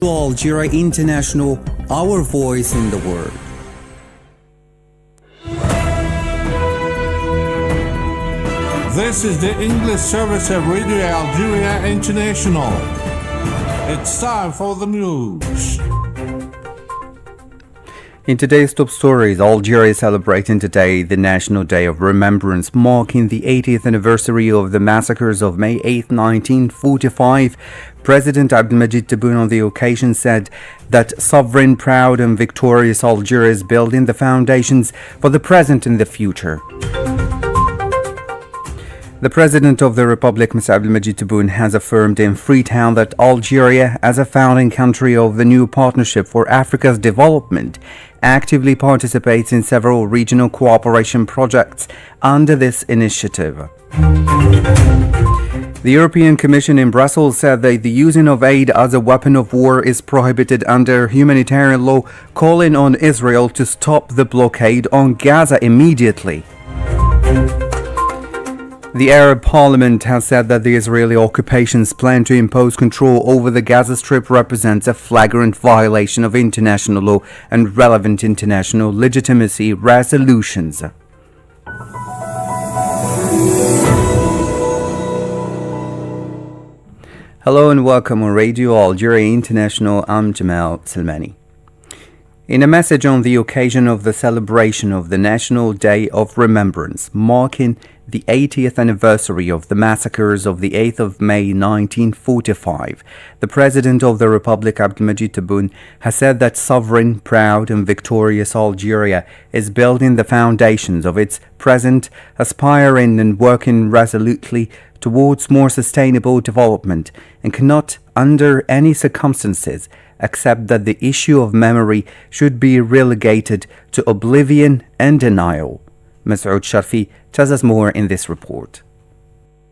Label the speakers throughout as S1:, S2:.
S1: Algeria International, our voice in the world.
S2: This is the English service of Radio Algeria International. It's time for the news.
S1: In today's top stories, Algeria is celebrating today the National Day of Remembrance, marking the 80th anniversary of the massacres of May 8, 1945. President Abdelmajid Tebboune on the occasion said that sovereign, proud and victorious Algeria is building the foundations for the present and the future. The President of the Republic, Mr. Abdelmajid Tebboune, has affirmed in Freetown that Algeria, as a founding country of the new Partnership for Africa's Development, actively participates in several regional cooperation projects under this initiative. The European Commission in Brussels said that the using of aid as a weapon of war is prohibited under humanitarian law, calling on Israel to stop the blockade on Gaza immediately. The Arab Parliament has said that the Israeli occupation's plan to impose control over the Gaza Strip represents a flagrant violation of international law and relevant international legitimacy resolutions. Hello and welcome on Radio Algeria International. I'm Jamal Salmani. In a message on the occasion of the celebration of the National Day of Remembrance, marking the 80th anniversary of the massacres of the 8th of May 1945, the President of the Republic, Abdelmajid Tebboune, has said that sovereign, proud and victorious Algeria is building the foundations of its present, aspiring and working resolutely towards more sustainable development, and cannot, under any circumstances, accept that the issue of memory should be relegated to oblivion and denial. Masoud Sharfi tells us more in this report.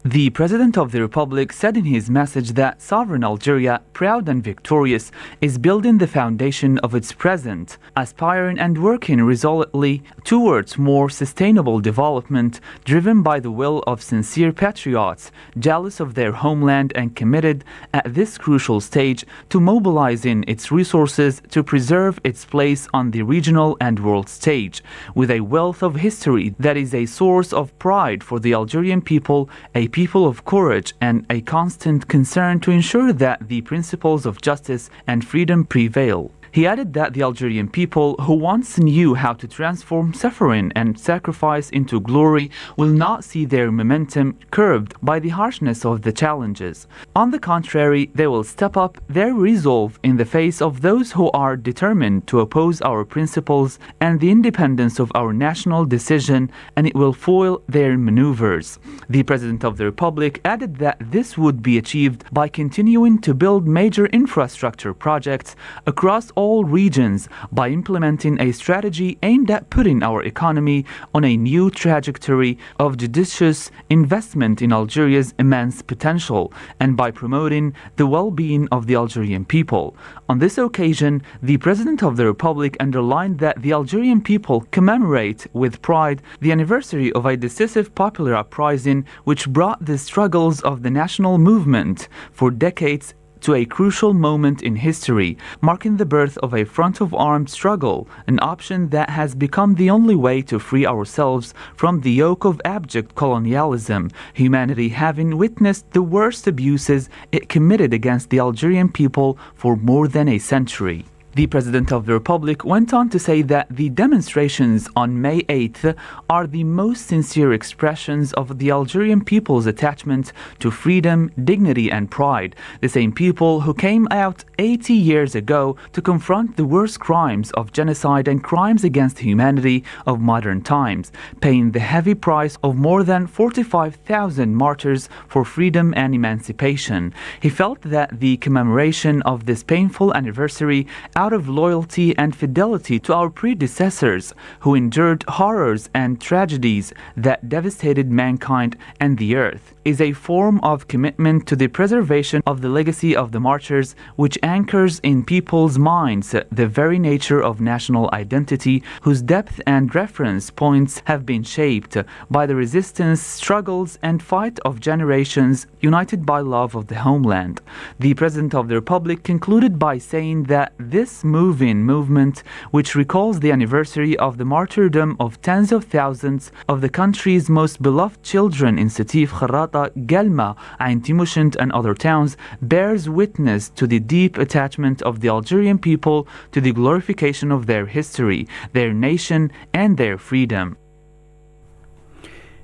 S3: The President of the Republic said in his message that sovereign Algeria, proud and victorious, is building the foundation of its present, aspiring and working resolutely towards more sustainable development, driven by the will of sincere patriots, jealous of their homeland and committed at this crucial stage to mobilizing its resources to preserve its place on the regional and world stage, with a wealth of history that is a source of pride for the Algerian people, a people of courage and a constant concern to ensure that the principles of justice and freedom prevail. He added that the Algerian people, who once knew how to transform suffering and sacrifice into glory, will not see their momentum curbed by the harshness of the challenges. On the contrary, they will step up their resolve in the face of those who are determined to oppose our principles and the independence of our national decision, and it will foil their maneuvers. The President of the Republic added that this would be achieved by continuing to build major infrastructure projects across all regions, by implementing a strategy aimed at putting our economy on a new trajectory of judicious investment in Algeria's immense potential, and by promoting the well-being of the Algerian people. On this occasion, the President of the Republic underlined that the Algerian people commemorate with pride the anniversary of a decisive popular uprising which brought the struggles of the national movement for decades to a crucial moment in history, marking the birth of a front-of-armed struggle, an option that has become the only way to free ourselves from the yoke of abject colonialism, humanity having witnessed the worst abuses it committed against the Algerian people for more than a century. The President of the Republic went on to say that the demonstrations on May 8th are the most sincere expressions of the Algerian people's attachment to freedom, dignity and pride, the same people who came out 80 years ago to confront the worst crimes of genocide and crimes against humanity of modern times, paying the heavy price of more than 45,000 martyrs for freedom and emancipation. He felt that the commemoration of this painful anniversary out of loyalty and fidelity to our predecessors who endured horrors and tragedies that devastated mankind and the earth, is a form of commitment to the preservation of the legacy of the martyrs, which anchors in people's minds the very nature of national identity, whose depth and reference points have been shaped by the resistance, struggles, and fight of generations united by love of the homeland. The President of the Republic concluded by saying that this movement, which recalls the anniversary of the martyrdom of tens of thousands of the country's most beloved children in Sétif, Kharrata, Galma, Ain Timushint, and other towns, bears witness to the deep attachment of the Algerian people to the glorification of their history, their nation, and their freedom.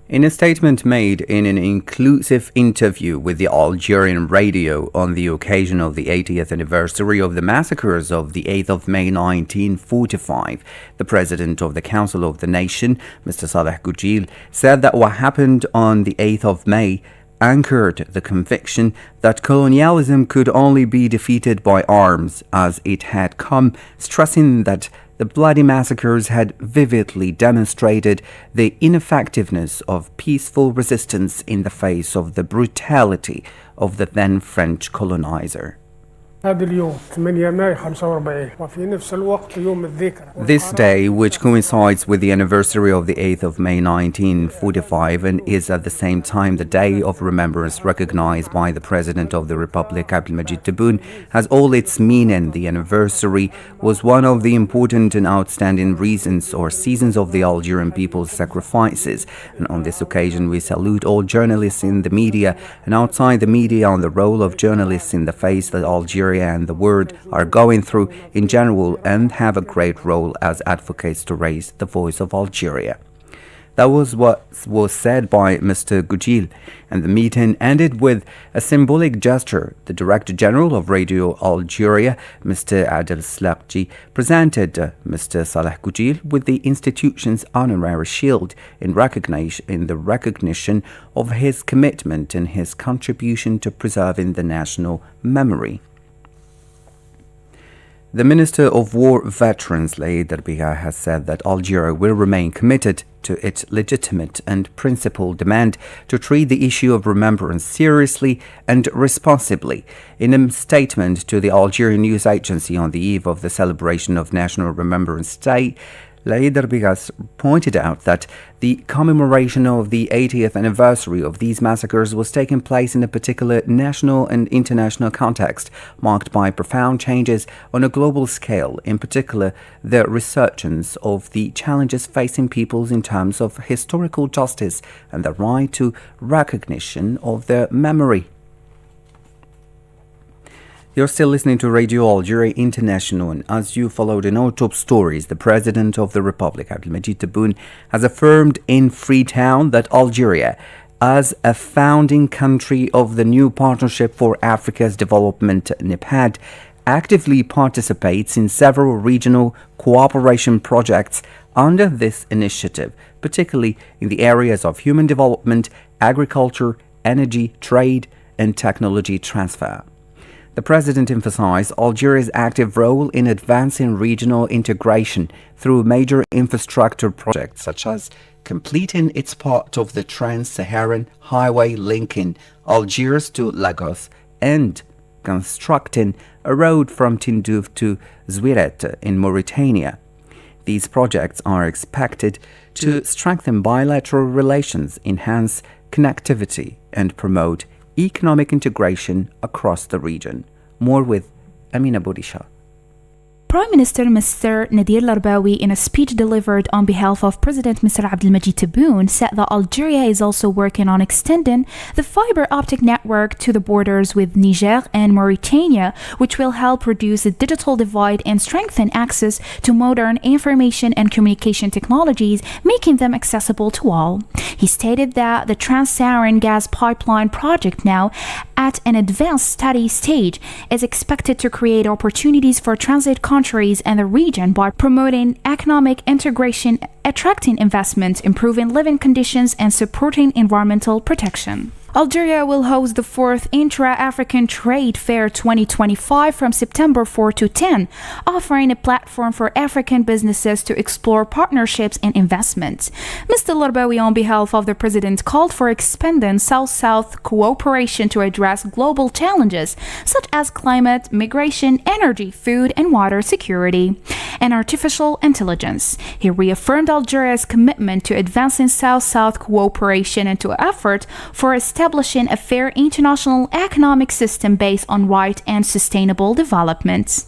S1: In a statement made in an inclusive interview with the Algerian radio on the occasion of the 80th anniversary of the massacres of the 8th of May 1945, the President of the Council of the Nation, Mr. Saleh Goujil, said that what happened on the 8th of May anchored the conviction that colonialism could only be defeated by arms as it had come, stressing that the bloody massacres had vividly demonstrated the ineffectiveness of peaceful resistance in the face of the brutality of the then French colonizer. This day, which coincides with the anniversary of the 8th of May 1945 and is at the same time the day of remembrance recognized by the President of the Republic, Abdelmajid Tebboune, has all its meaning. The anniversary was one of the important and outstanding reasons or seasons of the Algerian people's sacrifices. And on this occasion, we salute all journalists in the media and outside the media on the role of journalists in the face that Algeria and the world are going through in general and have a great role as advocates to raise the voice of Algeria. That was what was said by Mr. Goujil, and the meeting ended with a symbolic gesture. The Director General of Radio Algeria, Mr. Adel Slaqji, presented Mr. Saleh Goujil with the institution's honorary shield in the recognition of his commitment and his contribution to preserving the national memory. The Minister of War Veterans, Laïd Darbiga, has said that Algeria will remain committed to its legitimate and principled demand to treat the issue of remembrance seriously and responsibly. In a statement to the Algerian news agency on the eve of the celebration of National Remembrance Day, Laïd Darbiga pointed out that the commemoration of the 80th anniversary of these massacres was taking place in a particular national and international context, marked by profound changes on a global scale, in particular the resurgence of the challenges facing peoples in terms of historical justice and the right to recognition of their memory. You're still listening to Radio Algeria International, and as you followed in our top stories, the President of the Republic, Abdelmajid Tebboune, has affirmed in Freetown that Algeria, as a founding country of the new Partnership for Africa's Development, NEPAD, actively participates in several regional cooperation projects under this initiative, particularly in the areas of human development, agriculture, energy, trade, and technology transfer. The President emphasized Algeria's active role in advancing regional integration through major infrastructure projects such as completing its part of the Trans-Saharan Highway linking Algiers to Lagos and constructing a road from Tindouf to Zouiret in Mauritania. These projects are expected to strengthen bilateral relations, enhance connectivity, and promote economic integration across the region. More with Amina Boudisha.
S4: Prime Minister Mr. Nadir Larbawi, in a speech delivered on behalf of President Mr. Abdelmajid Tebboune, said that Algeria is also working on extending the fiber optic network to the borders with Niger and Mauritania, which will help reduce the digital divide and strengthen access to modern information and communication technologies, making them accessible to all. He stated that the Trans-Saharan gas pipeline project, now at an advanced study stage, is expected to create opportunities for transit countries and the region by promoting economic integration, attracting investment, improving living conditions, and supporting environmental protection. Algeria will host the 4th Intra-African Trade Fair 2025 from September 4 to 10, offering a platform for African businesses to explore partnerships and investments. Mr. Larbawi, on behalf of the President, called for expanding South-South cooperation to address global challenges such as climate, migration, energy, food and water security, and artificial intelligence. He reaffirmed Algeria's commitment to advancing South-South cooperation and to effort for establishing a fair international economic system based on right and sustainable development.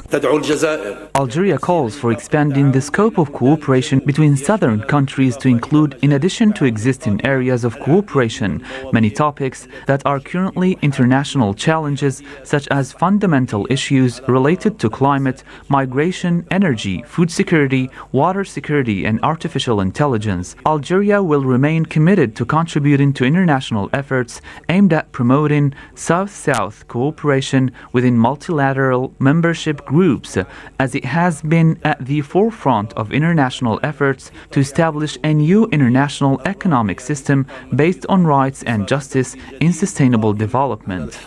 S3: Algeria calls for expanding the scope of cooperation between southern countries to include, in addition to existing areas of cooperation, many topics that are currently international challenges such as fundamental issues related to climate, migration, energy, food security, water security and artificial intelligence. Algeria will remain committed to contributing to international efforts aimed at promoting South-South cooperation within multilateral membership groups, as it has been at the forefront of international efforts to establish a new international economic system based on rights and justice in sustainable development.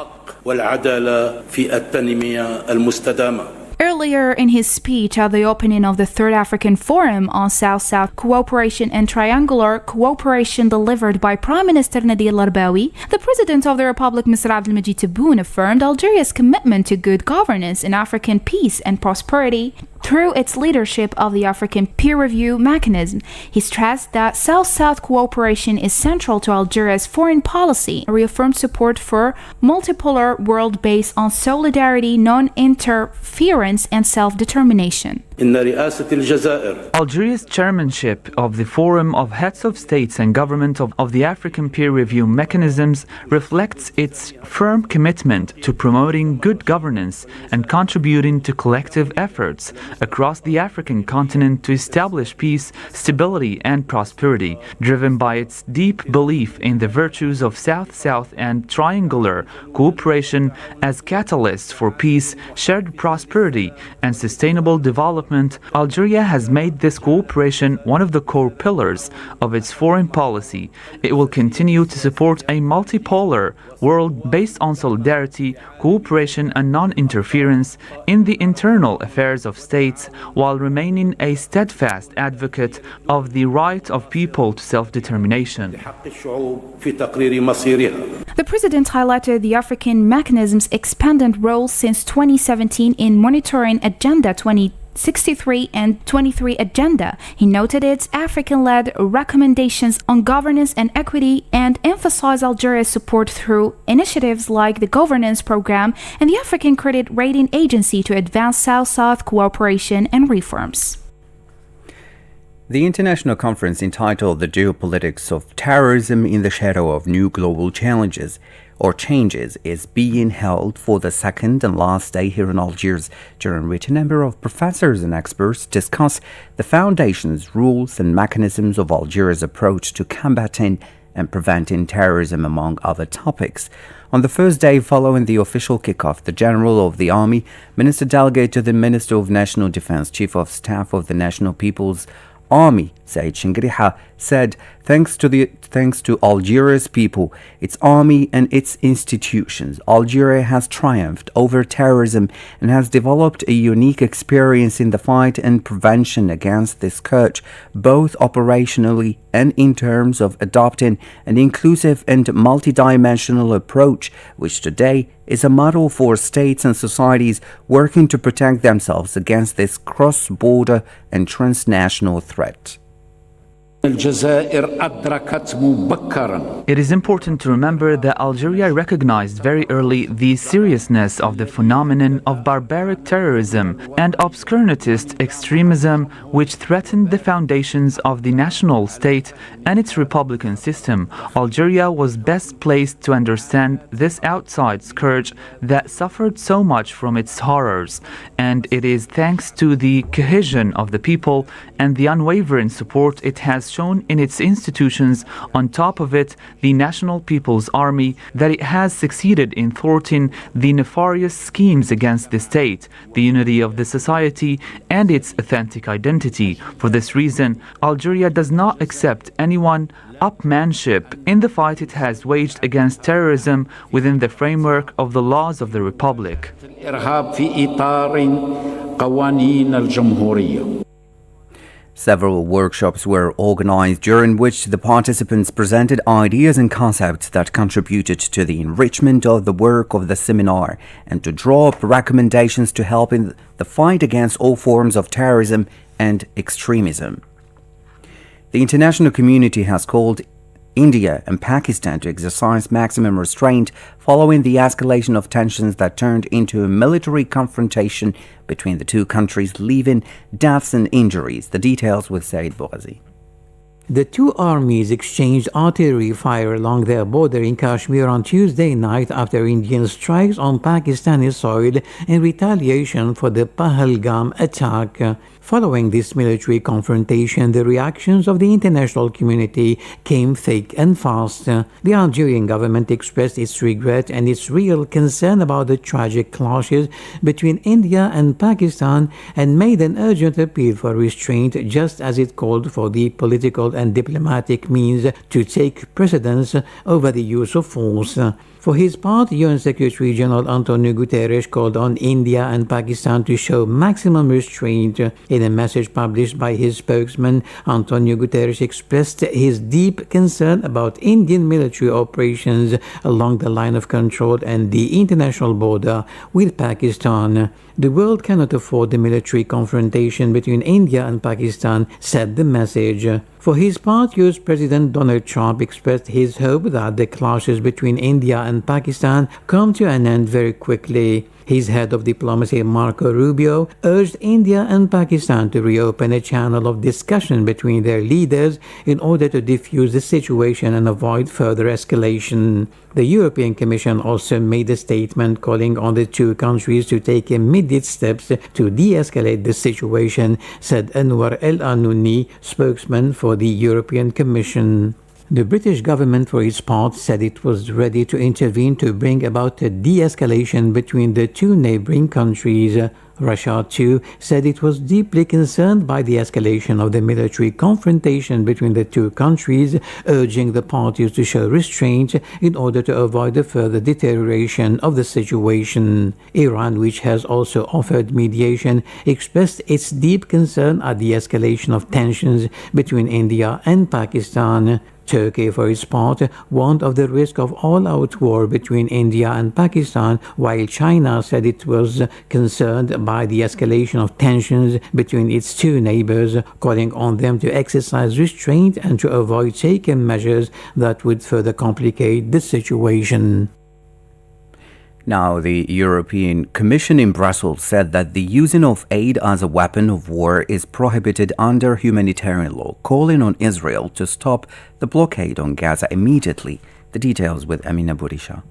S4: Earlier in his speech at the opening of the Third African Forum on South-South Cooperation and Triangular Cooperation delivered by Prime Minister Nadir Larbawi, the President of the Republic, Mr. Abdelmajid Tebboune, affirmed Algeria's commitment to good governance in African peace and prosperity through its leadership of the African peer review mechanism. He stressed that South-South cooperation is central to Algeria's foreign policy, reaffirmed support for multipolar world based on solidarity, non-interference and self-determination.
S3: Algeria's chairmanship of the Forum of Heads of States and Government of the African Peer Review Mechanisms reflects its firm commitment to promoting good governance and contributing to collective efforts across the African continent to establish peace, stability and prosperity, driven by its deep belief in the virtues of South-South and triangular cooperation as catalysts for peace, shared prosperity and sustainable development. Algeria has made this cooperation one of the core pillars of its foreign policy. It will continue to support a multipolar world based on solidarity, cooperation and non-interference in the internal affairs of states, while remaining a steadfast advocate of the right of people to self-determination.
S4: The President highlighted the African mechanism's expanded role since 2017 in monitoring Agenda 2063 and 23 agenda. He noted its African-led recommendations on governance and equity and emphasized Algeria's support through initiatives like the Governance Program and the African Credit Rating Agency to advance South-South cooperation and reforms.
S1: The international conference entitled The Geopolitics of Terrorism in the Shadow of New Global Challenges or Changes is being held for the second and last day here in Algiers, during which a number of professors and experts discuss the foundations, rules and mechanisms of Algeria's approach to combating and preventing terrorism, among other topics. On the first day following the official kickoff, the General of the Army, Minister Delegate to the Minister of National Defense, Chief of Staff of the National People's Army, Said Shingriha, said, thanks to Algeria's people, its army and its institutions, Algeria has triumphed over terrorism and has developed a unique experience in the fight and prevention against this scourge, both operationally and in terms of adopting an inclusive and multidimensional approach, which today is a model for states and societies working to protect themselves against this cross-border and transnational threat.
S3: It is important to remember that Algeria recognized very early the seriousness of the phenomenon of barbaric terrorism and obscurantist extremism which threatened the foundations of the national state and its republican system. Algeria was best placed to understand this outside scourge that suffered so much from its horrors, and it is thanks to the cohesion of the people and the unwavering support it has has shown in its institutions, on top of it, the National People's Army, that it has succeeded in thwarting the nefarious schemes against the state, the unity of the society, and its authentic identity. For this reason, Algeria does not accept anyone upmanship in the fight it has waged against terrorism within the framework of the laws of the Republic.
S1: Several workshops were organized during which the participants presented ideas and concepts that contributed to the enrichment of the work of the seminar and to draw up recommendations to help in the fight against all forms of terrorism and extremism. The international community has called India and Pakistan to exercise maximum restraint following the escalation of tensions that turned into a military confrontation between the two countries, leaving deaths and injuries. The details with Saeed Bouazi.
S5: The two armies exchanged artillery fire along their border in Kashmir on Tuesday night after Indian strikes on Pakistani soil in retaliation for the Pahalgam attack. Following this military confrontation, the reactions of the international community came thick and fast. The Algerian government expressed its regret and its real concern about the tragic clashes between India and Pakistan and made an urgent appeal for restraint, just as it called for the political and diplomatic means to take precedence over the use of force. For his part, UN Secretary General Antonio Guterres called on India and Pakistan to show maximum restraint. In a message published by his spokesman, Antonio Guterres expressed his deep concern about Indian military operations along the line of control and the international border with Pakistan. The world cannot afford the military confrontation between India and Pakistan, said the message. For his part, US President Donald Trump expressed his hope that the clashes between India and Pakistan come to an end very quickly. His head of diplomacy, Marco Rubio, urged India and Pakistan to reopen a channel of discussion between their leaders in order to defuse the situation and avoid further escalation. The European Commission also made a statement calling on the two countries to take immediate steps to de-escalate the situation, said Anwar El-Anouni, spokesman for the European Commission. The British government, for its part, said it was ready to intervene to bring about a de-escalation between the two neighboring countries. Russia, too, said it was deeply concerned by the escalation of the military confrontation between the two countries, urging the parties to show restraint in order to avoid a further deterioration of the situation. Iran, which has also offered mediation, expressed its deep concern at the escalation of tensions between India and Pakistan. Turkey, for its part, warned of the risk of all-out war between India and Pakistan, while China said it was concerned by the escalation of tensions between its two neighbors, calling on them to exercise restraint and to avoid taking measures that would further complicate the situation.
S1: Now, the European Commission in Brussels said that the using of aid as a weapon of war is prohibited under humanitarian law, calling on Israel to stop the blockade on Gaza immediately. The details with Amina Bourisha.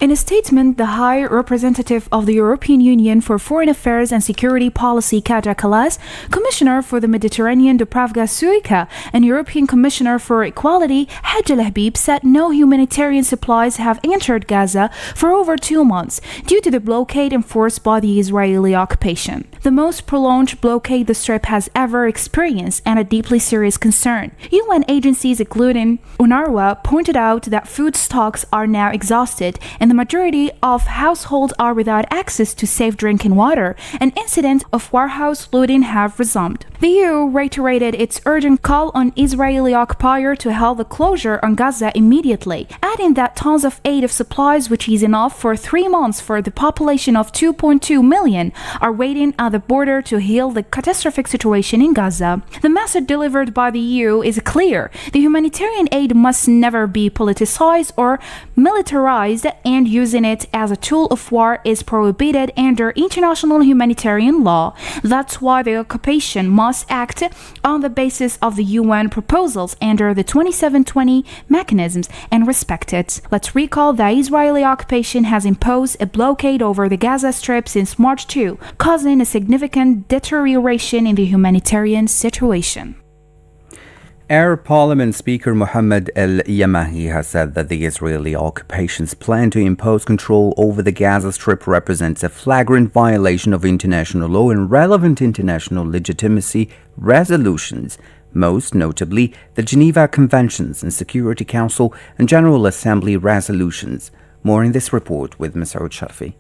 S4: In a statement, the High Representative of the European Union for Foreign Affairs and Security Policy, Kaja Kallas, Commissioner for the Mediterranean, Dubravka Suica, and European Commissioner for Equality, Hajj Al-Habib, said no humanitarian supplies have entered Gaza for over 2 months due to the blockade enforced by the Israeli occupation. The most prolonged blockade the Strip has ever experienced and a deeply serious concern. UN agencies, including UNRWA, pointed out that food stocks are now exhausted and the majority of households are without access to safe drinking water, and incidents of warehouse looting have resumed. The EU reiterated its urgent call on Israeli occupier to halt the closure on Gaza immediately, adding that tons of aid of supplies, which is enough for 3 months for the population of 2.2 million, are waiting at the border to heal the catastrophic situation in Gaza. The message delivered by the EU is clear. The humanitarian aid must never be politicized or militarized, and using it as a tool of war is prohibited under international humanitarian law. That's why the occupation must act on the basis of the UN proposals under the 2720 mechanisms and respect it. Let's recall that Israeli occupation has imposed a blockade over the Gaza Strip since March 2, causing a significant deterioration in the humanitarian situation.
S1: Arab Parliament Speaker Mohammed al-Yamahi has said that the Israeli occupation's plan to impose control over the Gaza Strip represents a flagrant violation of international law and relevant international legitimacy resolutions, most notably the Geneva Conventions and Security Council and General Assembly resolutions. More in this report with Masoud Sharfi.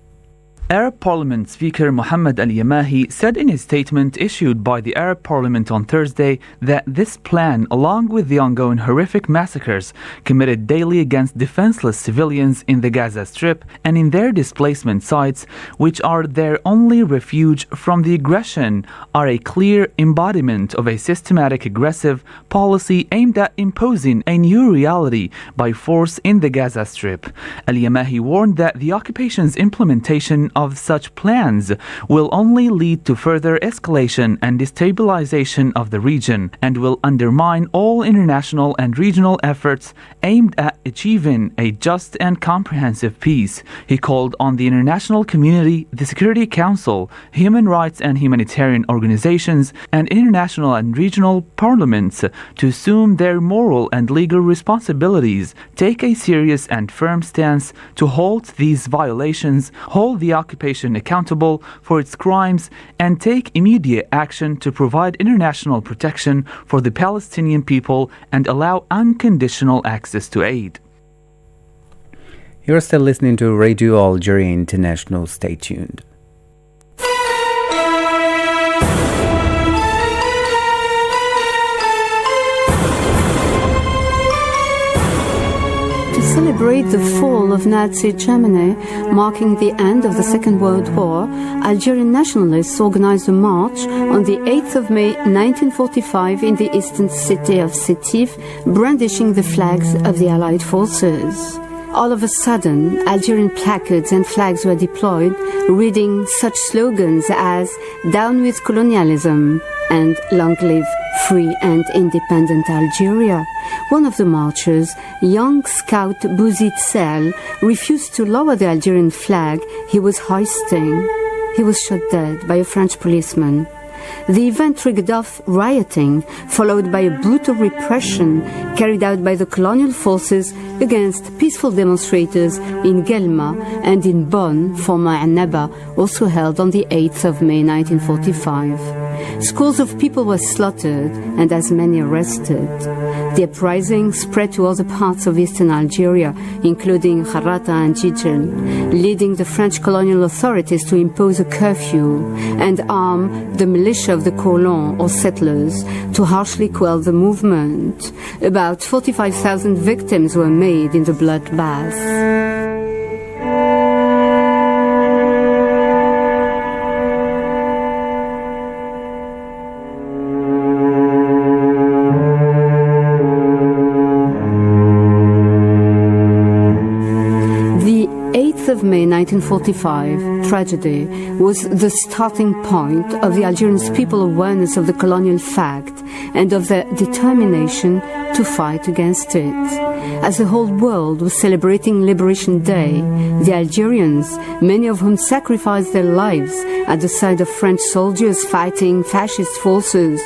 S3: Arab Parliament Speaker Mohammed al-Yamahi said in a statement issued by the Arab Parliament on Thursday that this plan, along with the ongoing horrific massacres committed daily against defenseless civilians in the Gaza Strip and in their displacement sites, which are their only refuge from the aggression, are a clear embodiment of a systematic aggressive policy aimed at imposing a new reality by force in the Gaza Strip. Al-Yamahi warned that the occupation's implementation of such plans will only lead to further escalation and destabilization of the region and will undermine all international and regional efforts aimed at achieving a just and comprehensive peace. He called on the international community, the Security Council, human rights and humanitarian organizations, and international and regional parliaments to assume their moral and legal responsibilities, take a serious and firm stance to halt these violations, hold the occupation accountable for its crimes, and take immediate action to provide international protection for the Palestinian people and allow unconditional access to aid.
S1: You're still listening to Radio Algeria International. Stay tuned.
S6: To celebrate the fall of Nazi Germany, marking the end of the Second World War, Algerian nationalists organized a march on the 8th of May 1945 in the eastern city of Sétif, brandishing the flags of the Allied forces. All of a sudden, Algerian placards and flags were deployed, reading such slogans as "Down with colonialism" and "Long live free and independent Algeria." One of the marchers, young scout Bouzid Sel, refused to lower the Algerian flag he was hoisting. He was shot dead by a French policeman. The event triggered off rioting, followed by a brutal repression carried out by the colonial forces against peaceful demonstrators in Guelma and in Bonn, former Annaba, also held on the 8th of May 1945. Scores of people were slaughtered and as many arrested. The uprising spread to other parts of eastern Algeria, including Kharata and Jijel, leading the French colonial authorities to impose a curfew and arm the militia of the colons or settlers to harshly quell the movement. About 45,000 victims were made in the bloodbath. Of May 1945 tragedy was the starting point of the Algerian people's awareness of the colonial fact and of their determination to fight against it. As the whole world was celebrating Liberation Day, the Algerians, many of whom sacrificed their lives at the side of French soldiers fighting fascist forces,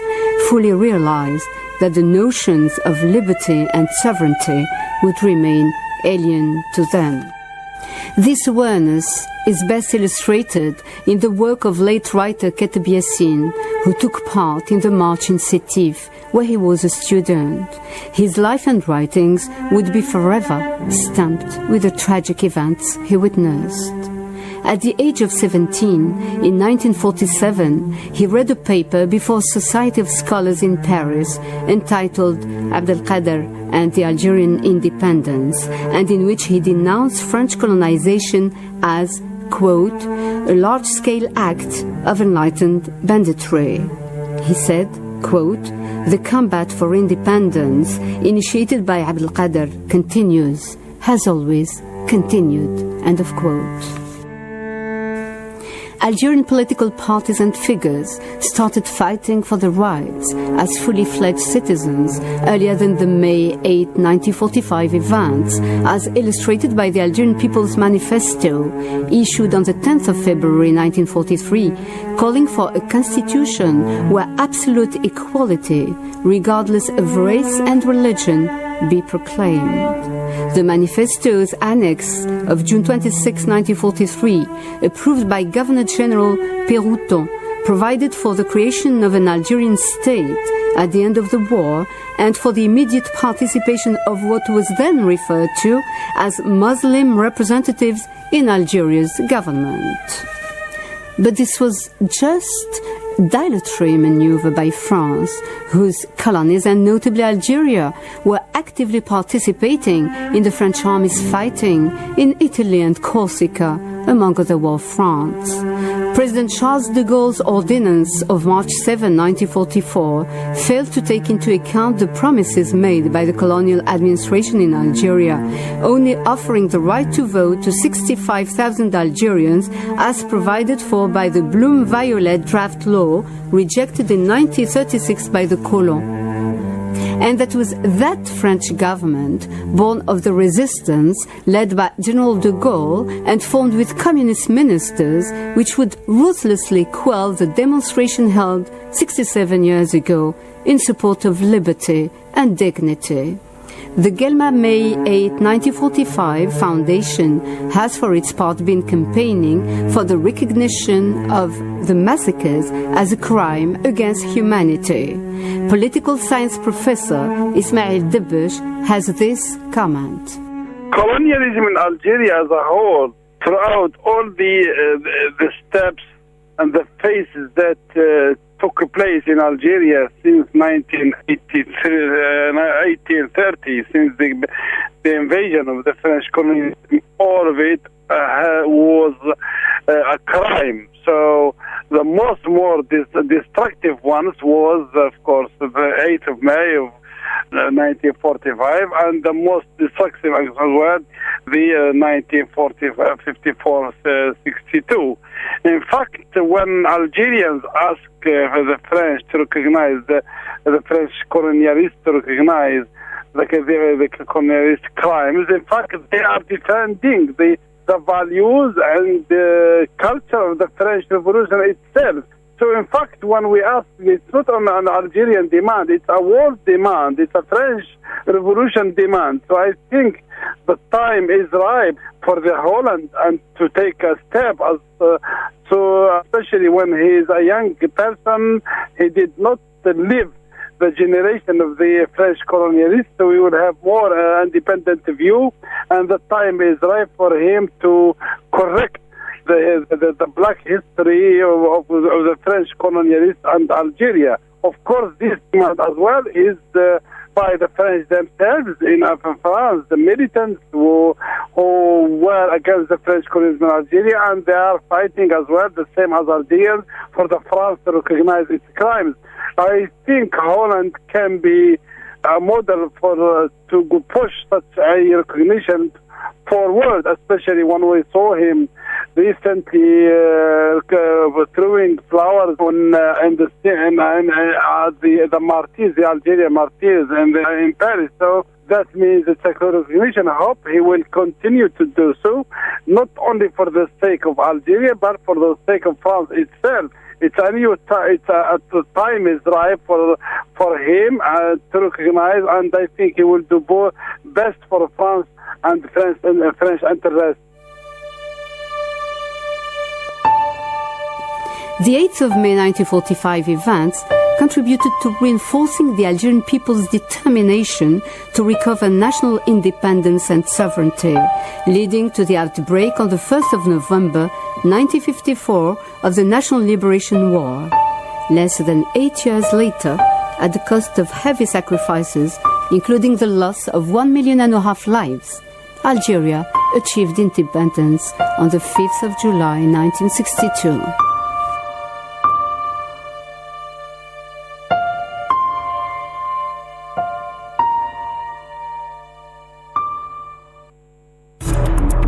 S6: fully realized that the notions of liberty and sovereignty would remain alien to them. This awareness is best illustrated in the work of late writer Kateb Yassine, who took part in the march in Sétif, where he was a student. His life and writings would be forever stamped with the tragic events he witnessed. At the age of 17, in 1947, he read a paper before a society of scholars in Paris entitled Abdelkader and the Algerian Independence, and in which he denounced French colonization as, quote, a large-scale act of enlightened banditry. He said, quote, the combat for independence initiated by Abdelkader continues, has always continued, end of quote. Algerian political parties and figures started fighting for their rights as fully fledged citizens earlier than the May 8, 1945 events, as illustrated by the Algerian People's Manifesto, issued on the 10th of February 1943, calling for a constitution where absolute equality, regardless of race and religion, be proclaimed. The manifesto's annex of June 26, 1943, approved by Governor General Pérouton, provided for the creation of an Algerian state at the end of the war and for the immediate participation of what was then referred to as Muslim representatives in Algeria's government. But this was just dilatory maneuver by France, whose colonies, and notably Algeria, were actively participating in the French army's fighting in Italy and Corsica, among other war fronts. President Charles de Gaulle's ordinance of March 7, 1944, failed to take into account the promises made by the colonial administration in Algeria, only offering the right to vote to 65,000 Algerians as provided for by the Bloom-Violet draft law rejected in 1936 by the colons. And that was that French government, born of the resistance, led by General de Gaulle and formed with communist ministers, which would ruthlessly quell the demonstration held 67 years ago in support of liberty and dignity. The Guelma May 8, 1945 Foundation has for its part been campaigning for the recognition of the massacres as a crime against humanity. Political science professor Ismail Debush has this comment.
S7: Colonialism in Algeria as a whole, throughout all the steps and the phases that took place in Algeria since 1830, since the invasion of the French colonies, all of it was a crime. So the more destructive ones was, of course, the 8th of May of 1945, and the most destructive as well, the 1954-62. In fact, when Algerians ask the French to recognize the French colonialists to recognize the colonialist crimes, in fact, they are defending the values and the culture of the French Revolution itself. So, in fact, when we ask, it's not an Algerian demand, it's a world demand, it's a French Revolution demand. So I think the time is ripe for the whole and to take a step, so especially when he is a young person, he did not live the generation of the French colonialists, so we would have more independent view, and the time is ripe for him to correct the black history of the French colonialists and Algeria. Of course, this demand as well is by the French themselves in France, the militants who were against the French colonialism in Algeria, and they are fighting as well, the same as Algerians, for the France to recognize its crimes. I think Holland can be a model for to push such a recognition forward, especially when we saw him recently throwing flowers on the martyrs, the Algerian martyrs, in Paris. So that means it's a recognition. I hope he will continue to do so, not only for the sake of Algeria, but for the sake of France itself. It's a new the time is ripe for him to recognize, and I think he will do best for France and French interests.
S6: The 8th of May 1945 events contributed to reinforcing the Algerian people's determination to recover national independence and sovereignty, leading to the outbreak on the 1st of November 1954 of the National Liberation War. Less than 8 years later, at the cost of heavy sacrifices, including the loss of 1.5 million lives, Algeria achieved independence on the 5th of July 1962.